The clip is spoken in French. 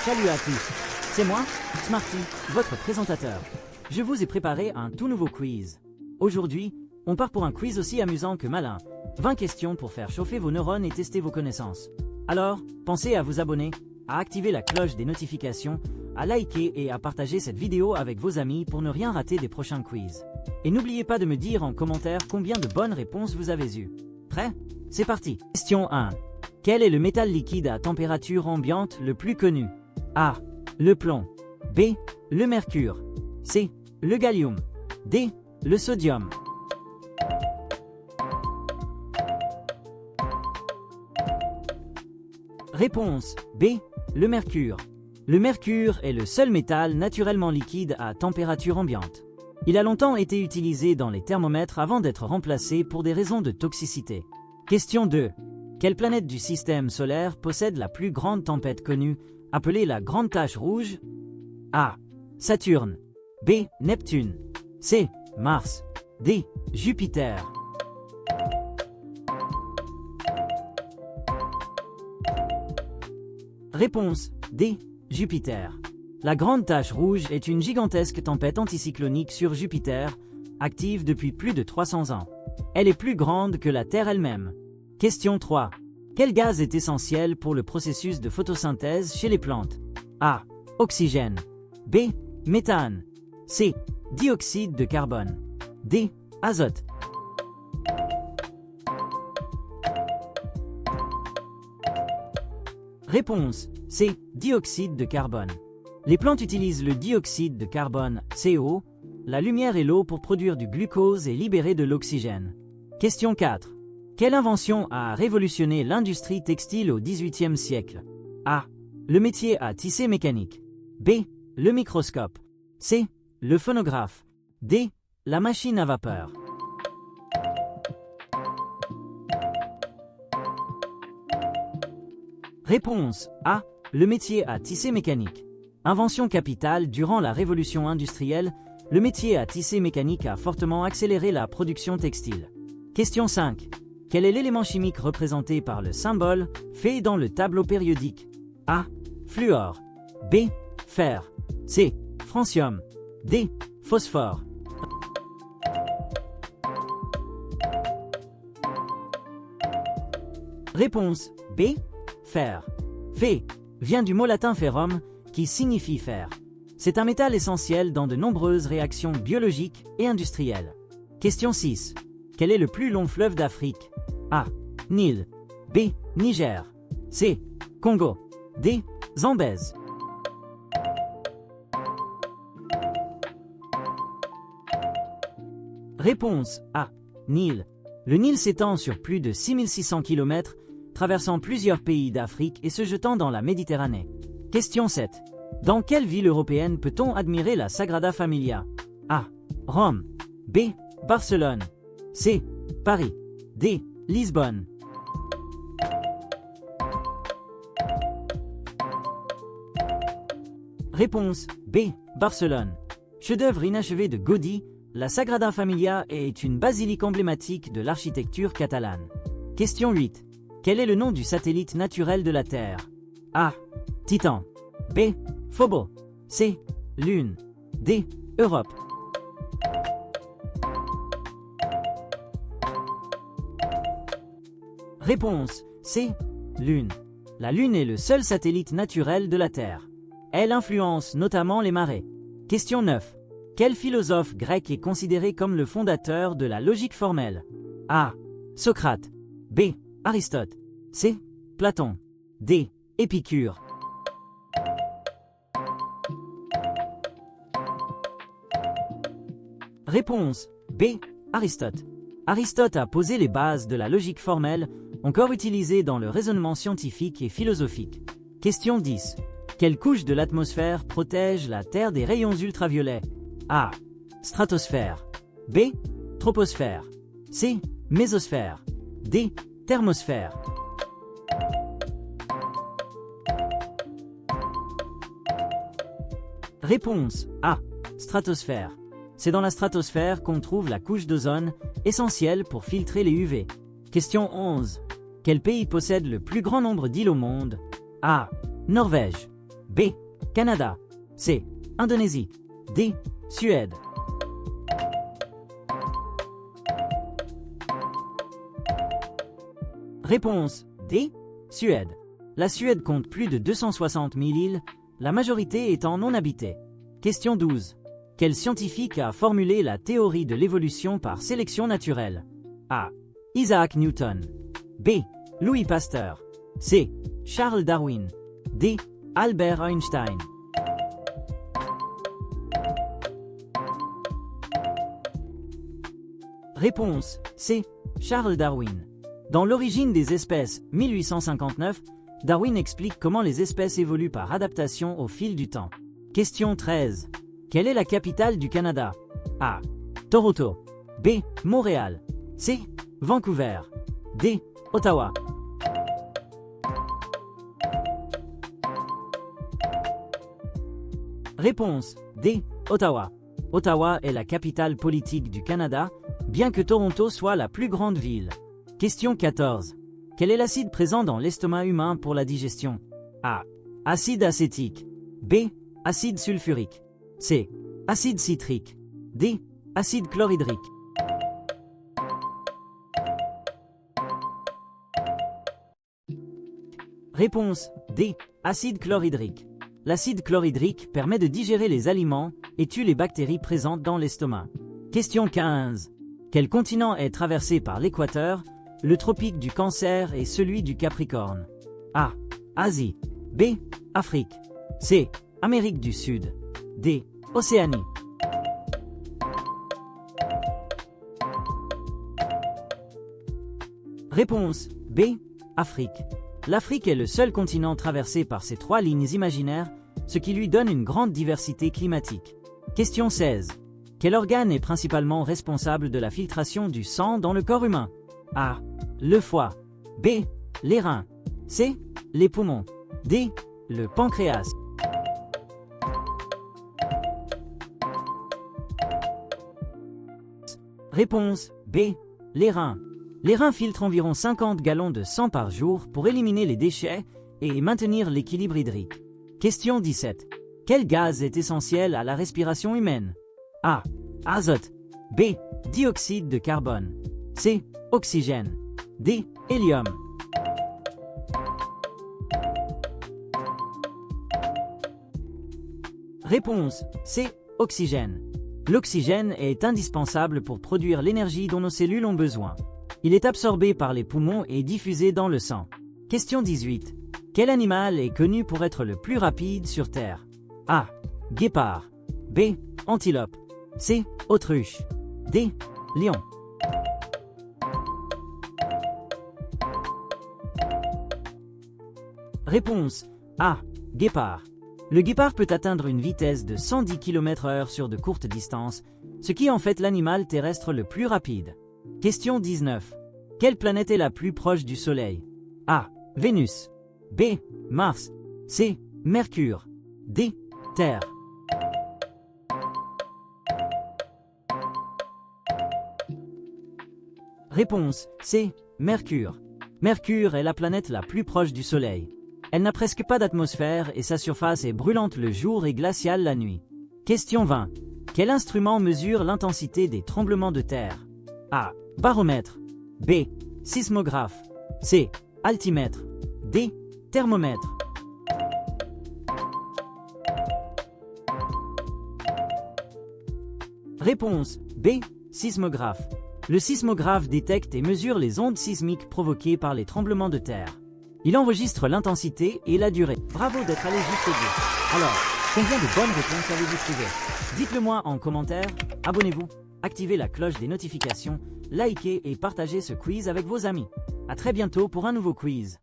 Salut à tous, c'est moi, Smarty, votre présentateur. Je vous ai préparé un tout nouveau quiz. Aujourd'hui, on part pour un quiz aussi amusant que malin. 20 questions pour faire chauffer vos neurones et tester vos connaissances. Alors, pensez à vous abonner, à activer la cloche des notifications, à liker et à partager cette vidéo avec vos amis pour ne rien rater des prochains quiz. Et n'oubliez pas de me dire en commentaire combien de bonnes réponses vous avez eues. Prêt? C'est parti. Question 1. Quel est le métal liquide à température ambiante le plus connu? A. Le plomb. B. Le mercure. C. Le gallium. D. Le sodium. Réponse B. Le mercure. Le mercure est le seul métal naturellement liquide à température ambiante. Il a longtemps été utilisé dans les thermomètres avant d'être remplacé pour des raisons de toxicité. Question 2. Quelle planète du système solaire possède la plus grande tempête connue, appelée la Grande Tache Rouge? A. Saturne. B. Neptune. C. Mars. D. Jupiter. Réponse D. Jupiter. La Grande Tache Rouge est une gigantesque tempête anticyclonique sur Jupiter, active depuis plus de 300 ans. Elle est plus grande que la Terre elle-même. Question 3. Quel gaz est essentiel pour le processus de photosynthèse chez les plantes? A. Oxygène. B. Méthane. C. Dioxyde de carbone. D. Azote. Réponse C. Dioxyde de carbone. Les plantes utilisent le dioxyde de carbone, CO, la lumière et l'eau pour produire du glucose et libérer de l'oxygène. Question 4. Quelle invention a révolutionné l'industrie textile au XVIIIe siècle? A. Le métier à tisser mécanique. B. Le microscope. C. Le phonographe. D. La machine à vapeur. Réponse A. Le métier à tisser mécanique. Invention capitale durant la révolution industrielle, le métier à tisser mécanique a fortement accéléré la production textile. Question 5. Quel est l'élément chimique représenté par le symbole Fe dans le tableau périodique? A. Fluor. B. Fer. C. Francium. D. Phosphore. Réponse B. Fer. Fe vient du mot latin ferrum, qui signifie fer. C'est un métal essentiel dans de nombreuses réactions biologiques et industrielles. Question 6. Quel est le plus long fleuve d'Afrique? A. Nil. B. Niger. C. Congo. D. Zambèze. Réponse A. Nil. Le Nil s'étend sur plus de 6600 km, traversant plusieurs pays d'Afrique et se jetant dans la Méditerranée. Question 7. Dans quelle ville européenne peut-on admirer la Sagrada Familia? A. Rome. B. Barcelone. C. Paris. D. Lisbonne. Réponse B. Barcelone. Chef-d'œuvre inachevé de Gaudí, la Sagrada Familia est une basilique emblématique de l'architecture catalane. Question 8. Quel est le nom du satellite naturel de la Terre? A. Titan. B. Phobos. C. Lune. D. Europe. Réponse C. Lune. La Lune est le seul satellite naturel de la Terre. Elle influence notamment les marées. Question 9. Quel philosophe grec est considéré comme le fondateur de la logique formelle? A. Socrate. B. Aristote. C. Platon. D. Épicure. Réponse B. Aristote. Aristote a posé les bases de la logique formelle, encore utilisée dans le raisonnement scientifique et philosophique. Question 10. Quelle couche de l'atmosphère protège la Terre des rayons ultraviolets? A. Stratosphère. B. Troposphère. C. Mésosphère. D. Thermosphère. Réponse A. Stratosphère. C'est dans la stratosphère qu'on trouve la couche d'ozone, essentielle pour filtrer les UV. Question 11. Quel pays possède le plus grand nombre d'îles au monde? A. Norvège. B. Canada. C. Indonésie. D. Suède. Réponse D. Suède. La Suède compte plus de 260 000 îles, la majorité étant non habitée. Question 12. Quel scientifique a formulé la théorie de l'évolution par sélection naturelle? A. Isaac Newton. B. Louis Pasteur. C. Charles Darwin. D. Albert Einstein. Réponse C. Charles Darwin. Dans L'origine des espèces, 1859, Darwin explique comment les espèces évoluent par adaptation au fil du temps. Question 13. Quelle est la capitale du Canada? A. Toronto. B. Montréal. C. Vancouver. D. Ottawa. Réponse D. Ottawa. Ottawa est la capitale politique du Canada, bien que Toronto soit la plus grande ville. Question 14. Quel est l'acide présent dans l'estomac humain pour la digestion? A. Acide acétique. B. Acide sulfurique. C. Acide citrique. D. Acide chlorhydrique. Réponse D. Acide chlorhydrique. L'acide chlorhydrique permet de digérer les aliments et tue les bactéries présentes dans l'estomac. Question 15. Quel continent est traversé par l'équateur, le tropique du Cancer et celui du Capricorne? A. Asie. B. Afrique. C. Amérique du Sud. D. Océanie. Réponse B. Afrique. L'Afrique est le seul continent traversé par ces trois lignes imaginaires, ce qui lui donne une grande diversité climatique. Question 16. Quel organe est principalement responsable de la filtration du sang dans le corps humain? A. Le foie. B. Les reins. C. Les poumons. D. Le pancréas. Réponse B. Les reins. Les reins filtrent environ 50 gallons de sang par jour pour éliminer les déchets et maintenir l'équilibre hydrique. Question 17. Quel gaz est essentiel à la respiration humaine? A. Azote. B. Dioxyde de carbone. C. Oxygène. D. Hélium. Réponse C. Oxygène. L'oxygène est indispensable pour produire l'énergie dont nos cellules ont besoin. Il est absorbé par les poumons et diffusé dans le sang. Question 18. Quel animal est connu pour être le plus rapide sur Terre? A. Guépard. B. Antilope. C. Autruche. D. Lion. Réponse A. Guépard. Le guépard peut atteindre une vitesse de 110 km/h sur de courtes distances, ce qui en fait l'animal terrestre le plus rapide. Question 19. Quelle planète est la plus proche du Soleil? A. Vénus. B. Mars. C. Mercure. D. Terre. Réponse C. Mercure. Mercure est la planète la plus proche du Soleil. Elle n'a presque pas d'atmosphère et sa surface est brûlante le jour et glaciale la nuit. Question 20. Quel instrument mesure l'intensité des tremblements de terre? A. Baromètre. B. Sismographe. C. Altimètre. D. Thermomètre. Réponse B. Sismographe. Le sismographe détecte et mesure les ondes sismiques provoquées par les tremblements de terre. Il enregistre l'intensité et la durée. Bravo d'être allé jusqu'au bout. Alors, combien de bonnes réponses avez-vous trouvé? Dites-le moi en commentaire, abonnez-vous, activez la cloche des notifications, likez et partagez ce quiz avec vos amis. À très bientôt pour un nouveau quiz.